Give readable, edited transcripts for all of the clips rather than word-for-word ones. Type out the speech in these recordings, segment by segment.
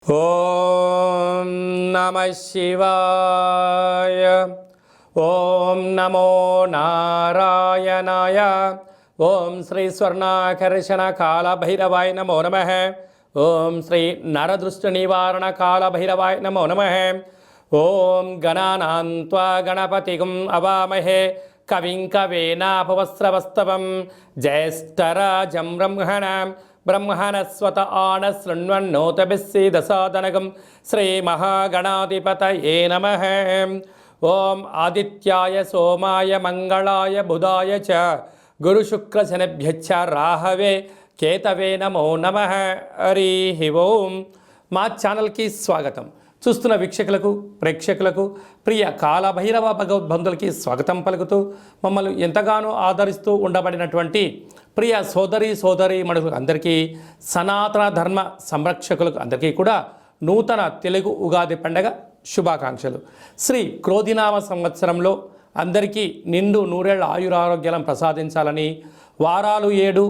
ఓం నమః శివాయ. ఓం నమో నారాయణాయ. ఓం శ్రీ స్వర్ణాకర్షణ కాల భైరవాయ నమో నమః. ఓం శ్రీ నరదృష్టి నివారణ కాల భైరవాయ నమో నమః. ఓం గణానాం త్వా గణపతిం అవామహే కవిం కవేనాపవస్రవస్తవం జ్యేష్ఠరాజం బ్రహ్మణస్వత ఆన శృణ్వన్నోతభిస్సీదసాదనగం శ్రీ మహాగణాధిపతయే నమః. ఓం ఆదిత్యాయ సోమాయ మంగళాయ బుధాయ చ గురుశుక్రశనిభ్యశ్చ రాహవే కేతవే నమో నమః. హరి ఓం. మా ఛానల్కి స్వాగతం. చూస్తున్న వీక్షకులకు ప్రేక్షకులకు ప్రియ కాలభైరవ భగవద్బంధులకి స్వాగతం పలుకుతూ మమ్మల్ని ఎంతగానో ఆదరిస్తూ ఉండబడినటువంటి ప్రియ సోదరి మనులకు అందరికీ, సనాతన ధర్మ సంరక్షకులకు అందరికీ కూడా నూతన తెలుగు ఉగాది పండగ శుభాకాంక్షలు. శ్రీ క్రోధినామ సంవత్సరంలో అందరికీ నిండు నూరేళ్ల ఆయురారోగ్యాలను ప్రసాదించాలని, వారాలు 7,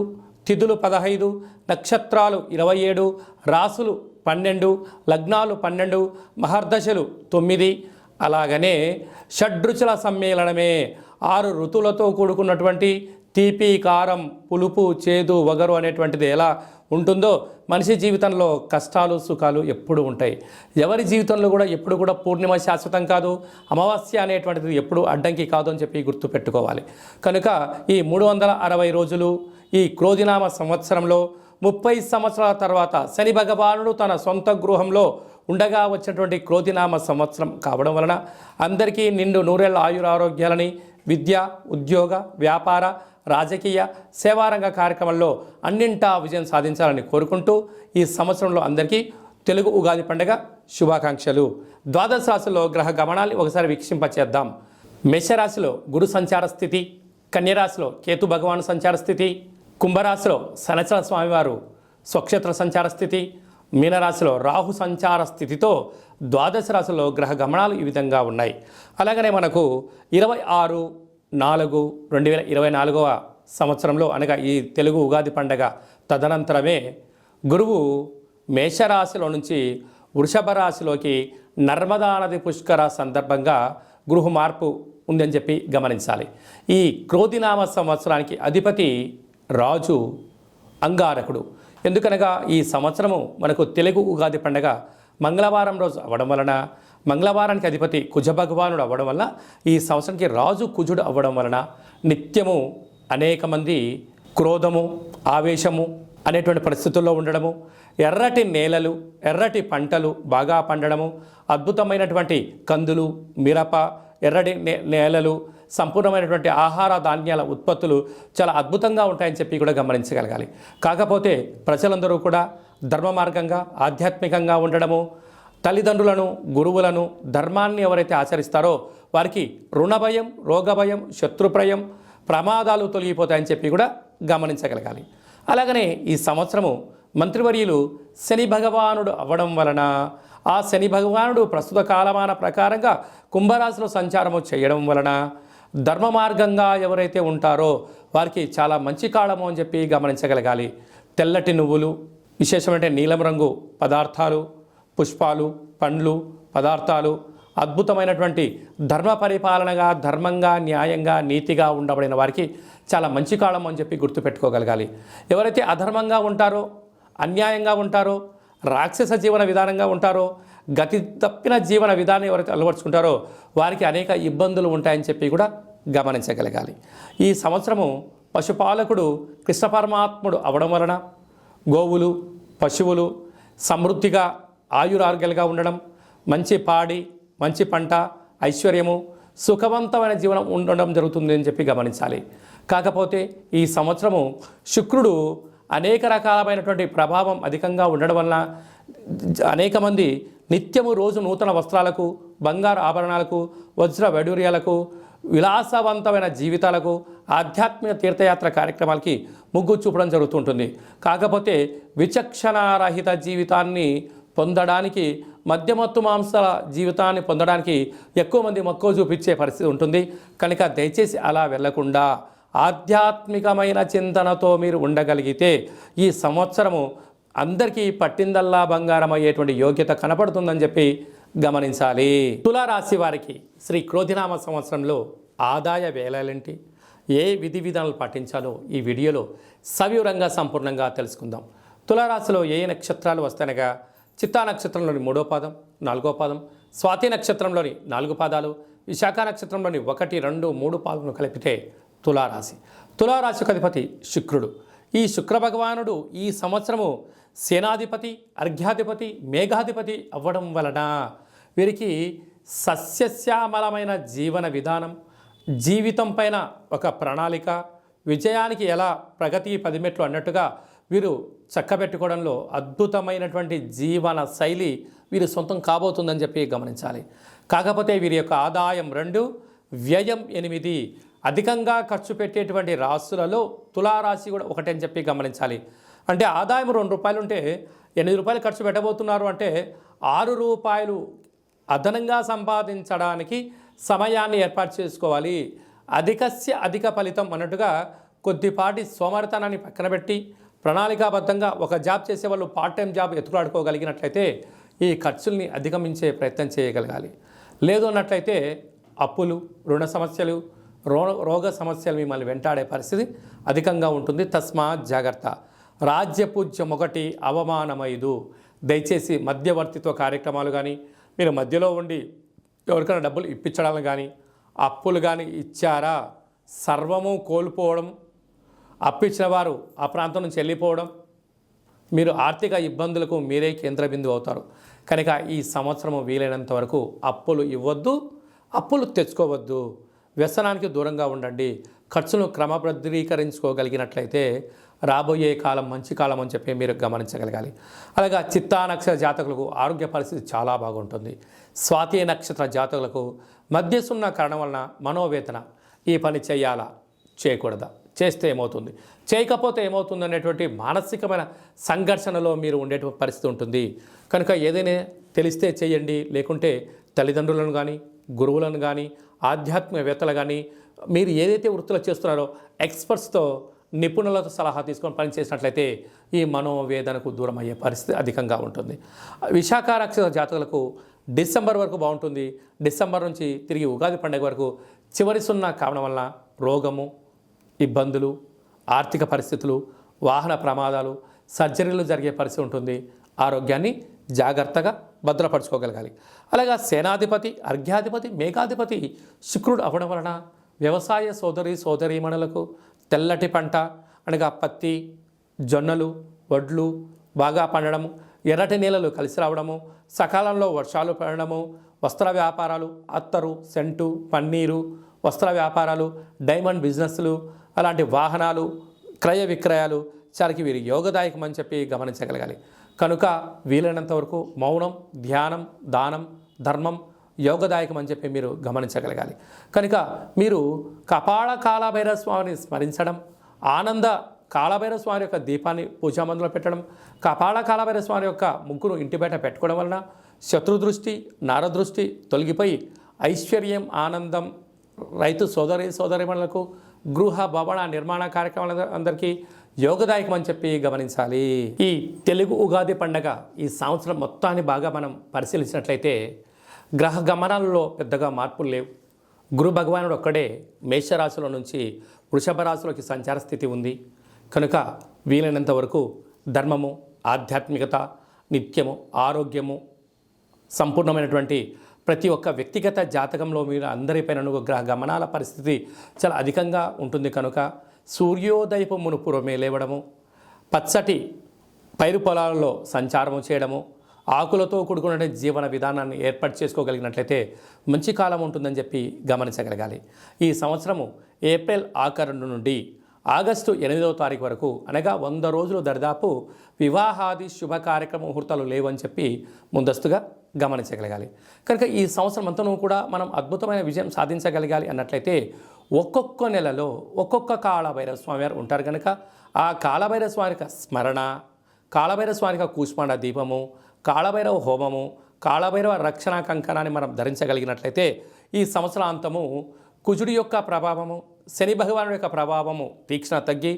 తిథులు 15, నక్షత్రాలు 27, రాసులు 12, లగ్నాలు 12, మహర్దశలు 9, అలాగనే షడ్రుచుల సమ్మేళనమే 6 ఋతువులతో కూడుకున్నటువంటి తీపి, కారం, పులుపు, చేదు, వగరు అనేటువంటిది ఎలా ఉంటుందో మనిషి జీవితంలో కష్టాలు సుఖాలు ఎప్పుడు ఉంటాయి. ఎవరి జీవితంలో కూడా ఎప్పుడు కూడా పూర్ణిమ శాశ్వతం కాదు, అమావాస్య అనేటువంటిది ఎప్పుడు అడ్డంకి కాదు అని చెప్పి గుర్తుపెట్టుకోవాలి. కనుక ఈ 360 రోజులు ఈ క్రోధినామ సంవత్సరంలో 30 సంవత్సరాల తర్వాత శని భగవానుడు తన సొంత గృహంలో ఉండగా వచ్చినటువంటి క్రోధినామ సంవత్సరం కావడం వలన అందరికీ నిండు నూరేళ్ల ఆయురారోగ్యాలని, విద్య, ఉద్యోగ, వ్యాపార, రాజకీయ, సేవారంగ కార్యక్రమంలో అన్నింటా విజయం సాధించాలని కోరుకుంటూ ఈ సంవత్సరంలో అందరికీ తెలుగు ఉగాది పండుగ శుభాకాంక్షలు. ద్వాదశ రాశిలో గ్రహ గమనాన్ని ఒకసారి వీక్షింపచేద్దాం. మేషరాశిలో గురు సంచార స్థితి, కన్యరాశిలో కేతు భగవాను సంచార స్థితి, కుంభరాశిలో శనిచర స్వామివారు స్వక్షేత్ర సంచార స్థితి, మీనరాశిలో రాహు సంచార స్థితితో ద్వాదశ రాశిలో గ్రహ గమనాలు ఈ విధంగా ఉన్నాయి. అలాగనే మనకు 26/4/2024 సంవత్సరంలో అనగా ఈ తెలుగు ఉగాది పండగ తదనంతరమే గురువు మేషరాశిలో నుంచి వృషభ రాశిలోకి నర్మదా నది పుష్కర సందర్భంగా గృహ మార్పు ఉందని చెప్పి గమనించాలి. ఈ క్రోధినామ సంవత్సరానికి అధిపతి రాజు అంగారకుడు. ఎందుకనగా ఈ సంవత్సరము మనకు తెలుగు ఉగాది పండగ మంగళవారం రోజు అవ్వడం వలన, మంగళవారానికి అధిపతి కుజ భగవానుడు అవ్వడం వలన, ఈ సంవత్సరానికి రాజు కుజుడు అవ్వడం వలన నిత్యము అనేక మంది క్రోధము, ఆవేశము అనేటువంటి పరిస్థితుల్లో ఉండడము, ఎర్రటి నేలలు, ఎర్రటి పంటలు బాగా పండడము, అద్భుతమైనటువంటి కందులు, మిరప, ఎర్రటి నేలలు, సంపూర్ణమైనటువంటి ఆహార ధాన్యాల ఉత్పత్తులు చాలా అద్భుతంగా ఉంటాయని చెప్పి కూడా గమనించగలగాలి. కాకపోతే ప్రజలందరూ కూడా ధర్మ మార్గంగా, ఆధ్యాత్మికంగా ఉండడము, తల్లిదండ్రులను, గురువులను, ధర్మాన్ని ఎవరైతే ఆచరిస్తారో వారికి రుణభయం, రోగభయం, శత్రుప్రయం, ప్రమాదాలు తొలగిపోతాయని చెప్పి కూడా గమనించగలగాలి. అలాగనే ఈ సంవత్సరము మంత్రివర్యులు శని భగవానుడు అవ్వడం వలన, ఆ శని భగవానుడు ప్రస్తుత కాలమాన ప్రకారంగా కుంభరాశిలో సంచారము చేయడం వలన ధర్మ మార్గంగా ఎవరైతే ఉంటారో వారికి చాలా మంచి కాలము అని చెప్పి గమనించగలగాలి. తెల్లటి నువ్వులు, విశేషమైన నీలం రంగు పదార్థాలు, పుష్పాలు, పండ్లు, పదార్థాలు, అద్భుతమైనటువంటి ధర్మ పరిపాలనగా, ధర్మంగా, న్యాయంగా, నీతిగా ఉండబడిన వారికి చాలా మంచి కాలం అని చెప్పి గుర్తుపెట్టుకోగలగాలి. ఎవరైతే అధర్మంగా ఉంటారో, అన్యాయంగా ఉంటారో, రాక్షస జీవన విధానంగా ఉంటారో, గతి తప్పిన జీవన విధానం ఎవరైతే అలవర్చుకుంటారో వారికి అనేక ఇబ్బందులు ఉంటాయని చెప్పి కూడా గమనించగలగాలి. ఈ సంవత్సరము పశుపాలకుడు కృష్ణ పరమాత్ముడు అవడం వలన గోవులు, పశువులు సమృద్ధిగా ఆయురారోగ్యాలుగా ఉండడం, మంచి పాడి, మంచి పంట, ఐశ్వర్యము, సుఖవంతమైన జీవనం ఉండడం జరుగుతుంది అని చెప్పి గమనించాలి. కాకపోతే ఈ సంవత్సరము శుక్రుడు అనేక రకాలమైనటువంటి ప్రభావం అధికంగా ఉండడం వలన అనేక మంది నిత్యము రోజు నూతన వస్త్రాలకు, బంగారు ఆభరణాలకు, వజ్ర వైడూర్యాలకు, విలాసవంతమైన జీవితాలకు, ఆధ్యాత్మిక తీర్థయాత్ర కార్యక్రమాలకి మొగ్గు చూపడం జరుగుతుంటుంది. కాకపోతే విచక్షణారహిత జీవితాన్ని పొందడానికి, మద్యమత్తు మాంసాల జీవితాన్ని పొందడానికి ఎక్కువ మంది మక్కువ చూపించే పరిస్థితి ఉంటుంది. కనుక దయచేసి అలా వెళ్లకుండా ఆధ్యాత్మికమైన చింతనతో మీరు ఉండగలిగితే ఈ సంవత్సరము అందరికీ పట్టిందల్లా బంగారం అయ్యేటువంటి యోగ్యత కనపడుతుందని చెప్పి గమనించాలి. తులారాశి వారికి శ్రీ క్రోధినామ సంవత్సరంలో ఆదాయ వేళలేంటి, ఏ విధి విధానాలు పాటించాలో ఈ వీడియోలో సవివరంగా సంపూర్ణంగా తెలుసుకుందాం. తులారాశిలో ఏ నక్షత్రాలు వస్తాయనగా చిత్తా నక్షత్రంలోని 3వ పాదం, 4వ పాదం, స్వాతి నక్షత్రంలోని 4 పాదాలు, విశాఖ నక్షత్రంలోని 1, 2, 3 పాదములు కలిపితే తులారాశి. తులారాశికి అధిపతి శుక్రుడు. ఈ శుక్ర భగవానుడు ఈ సంవత్సరము సేనాధిపతి, అర్ఘ్యాధిపతి, మేఘాధిపతి అవ్వడం వలన వీరికి సస్యశ్యామలమైన జీవన విధానం, జీవితం పైన ఒక ప్రణాళిక, విజయానికి ఎలా ప్రగతి 10 మెట్లు అన్నట్టుగా వీరు చక్కబెట్టుకోవడంలో అద్భుతమైనటువంటి జీవన శైలి వీరు సొంతం కాబోతుందని చెప్పి గమనించాలి. కాకపోతే వీరి యొక్క ఆదాయం 2, వ్యయం 8. అధికంగా ఖర్చు పెట్టేటువంటి రాశులలో తులారాశి కూడా ఒకటి అని చెప్పి గమనించాలి. అంటే ఆదాయం ₹2 ఉంటే ₹8 ఖర్చు పెట్టబోతున్నారు అంటే ₹6 అదనంగా సంపాదించడానికి సమయాన్ని ఏర్పాటు చేసుకోవాలి. అధికస్య అధిక ఫలితం అన్నట్టుగా కొద్దిపాటి సోమరితనాన్ని పక్కన పెట్టి ప్రణాళికాబద్ధంగా ఒక జాబ్ చేసేవాళ్ళు పార్ట్ టైం జాబ్ ఎత్తులాడుకోగలిగినట్లయితే ఈ ఖర్చుల్ని అధిగమించే ప్రయత్నం చేయగలగాలి. లేదు అన్నట్లయితే అప్పులు, రుణ సమస్యలు, రోగ సమస్యలు మిమ్మల్ని వెంటాడే పరిస్థితి అధికంగా ఉంటుంది. తస్మాత్ జాగ్రత్త. రాజ్యపూజ్యం 1, అవమానం 5. దయచేసి మధ్యవర్తిత్వ కార్యక్రమాలు కానీ, మీరు మధ్యలో ఉండి ఎవరికైనా డబ్బులు ఇప్పించడం కానీ, అప్పులు కానీ ఇచ్చారా సర్వము కోల్పోవడం, అప్పిచ్చిన వారు ఆ ప్రాంతం నుంచి వెళ్ళిపోవడం, మీరు ఆర్థిక ఇబ్బందులకు మీరే కేంద్ర బిందువు అవుతారు. కనుక ఈ సంవత్సరము వీలైనంత వరకు అప్పులు ఇవ్వద్దు, అప్పులు తెచ్చుకోవద్దు, వ్యసనానికి దూరంగా ఉండండి. ఖర్చును క్రమబద్ధీకరించుకోగలిగినట్లయితే రాబోయే కాలం మంచి కాలం అని చెప్పి మీరు గమనించగలగాలి. అలాగా చిత్తా నక్షత్ర జాతకులకు ఆరోగ్య పరిస్థితి చాలా బాగుంటుంది. స్వాతి నక్షత్ర జాతకులకు మధ్యసున్న కారణం వలన మనోవేదన, ఈ పని చేయాలా చేయకూడదా, చేస్తే ఏమవుతుంది, చేయకపోతే ఏమవుతుంది అనేటువంటి మానసికమైన సంఘర్షణలో మీరు ఉండేటువంటి పరిస్థితి ఉంటుంది. కనుక ఏదైనా తెలిస్తే చేయండి, లేకుంటే తల్లిదండ్రులను కానీ, గురువులను కానీ, ఆధ్యాత్మికవేత్తలు కానీ, మీరు ఏదైతే వృత్తులు చేస్తున్నారో ఎక్స్పర్ట్స్తో, నిపుణులతో సలహా తీసుకొని పనిచేసినట్లయితే ఈ మనోవేదనకు దూరం అయ్యే పరిస్థితి అధికంగా ఉంటుంది. విశాఖ నక్షత్ర జాతకులకు డిసెంబర్ వరకు బాగుంటుంది. డిసెంబర్ నుంచి తిరిగి ఉగాది పండుగ వరకు చివరి సున్నా కావడం వల్ల రోగము, ఇబ్బందులు, ఆర్థిక పరిస్థితులు, వాహన ప్రమాదాలు, సర్జరీలు జరిగే పరిస్థితి ఉంటుంది. ఆరోగ్యాన్ని జాగ్రత్తగా భద్రపరచుకోగలగాలి. అలాగా సేనాధిపతి, అర్ఘ్యాధిపతి, మేఘాధిపతి శుక్రుడు అవ్వడం వలన వ్యవసాయ సోదరీమణులకు తెల్లటి పంట అనగా పత్తి, జొన్నలు, వడ్లు బాగా పండడము, ఎర్రటి నేలలు కలిసి రావడము, సకాలంలో వర్షాలు పడడము, వస్త్ర వ్యాపారాలు, అత్తరు, సెంటు, పన్నీరు, వస్త్ర వ్యాపారాలు, డైమండ్ బిజినెస్లు, అలాంటి వాహనాలు, క్రయ విక్రయాలు చాలాకి వీరి యోగదాయకం అని చెప్పి గమనించగలగాలి. కనుక వీలైనంత వరకు మౌనం, ధ్యానం, దానం, ధర్మం యోగదాయకం అని చెప్పి మీరు గమనించగలగాలి. కనుక మీరు కపాల కాలభైరవ స్వామిని స్మరించడం, ఆనంద కాలభైరవ స్వామి యొక్క దీపాన్ని పూజామందులో పెట్టడం, కపాల కాలభైరవ స్వామి యొక్క ముగ్గురు ఇంటి బయట పెట్టుకోవడం వలన శత్రుదృష్టి, నరదృష్టి తొలగిపోయి ఐశ్వర్యం, ఆనందం, రైతు సోదరీమణులకు, గృహ భవన నిర్మాణ కార్యక్రమాల అందరికీ యోగదాయకం అని చెప్పి గమనించాలి. ఈ తెలుగు ఉగాది పండగ ఈ సంవత్సరం మొత్తాన్ని బాగా మనం పరిశీలించినట్లయితే గ్రహ గమనాలలో పెద్దగా మార్పులు లేవు. గురు భగవానుడు ఒక్కడే మేషరాశిలో నుంచి వృషభ రాశిలోకి సంచార స్థితి ఉంది. కనుక వీలైనంత వరకు ధర్మము, ఆధ్యాత్మికత, నిత్యము, ఆరోగ్యము, సంపూర్ణమైనటువంటి ప్రతి ఒక్క వ్యక్తిగత జాతకంలో మీరు అందరిపైన గ్రహ గమనాల పరిస్థితి చాలా అధికంగా ఉంటుంది. కనుక సూర్యోదయపు మునుపురమే లేవడము, పచ్చటి పైరు పొలాలలో సంచారము చేయడము, ఆకులతో కూడుకున్న జీవన విధానాన్ని ఏర్పాటు చేసుకోగలిగినట్లయితే మంచి కాలం ఉంటుందని చెప్పి గమనించగలగాలి. ఈ సంవత్సరము ఏప్రిల్ ఆఖరు నుండి ఆగస్టు 8వ తారీఖు వరకు అనగా 100 రోజులు దరిదాపు వివాహాది శుభ కార్యక్రమ ముహూర్తాలు లేవని చెప్పి ముందస్తుగా గమనించగలగాలి. కనుక ఈ సంవత్సరం అంతనూ కూడా మనం అద్భుతమైన విజయం సాధించగలగాలి అన్నట్లయితే ఒక్కొక్క నెలలో ఒక్కొక్క కాళభైరవ స్వామి వారు ఉంటారు. కనుక ఆ కాళభైరవ స్వామి యొక్క స్మరణ, కాళభైరవ స్వామి యొక్క కూష్మాండ దీపము, కాళభైరవ హోమము, కాళభైరవ రక్షణ కంకణాన్ని మనం ధరించగలిగినట్లయితే ఈ సంవత్సరాంతము కుజుడి యొక్క ప్రభావము, శని భగవానుడి యొక్క ప్రభావము తీక్షణ తగ్గి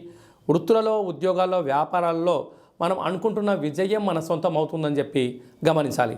వృత్తులలో, ఉద్యోగాల్లో, వ్యాపారాల్లో మనం అనుకుంటున్న విజయం మన సొంతం అవుతుందని చెప్పి గమనించాలి.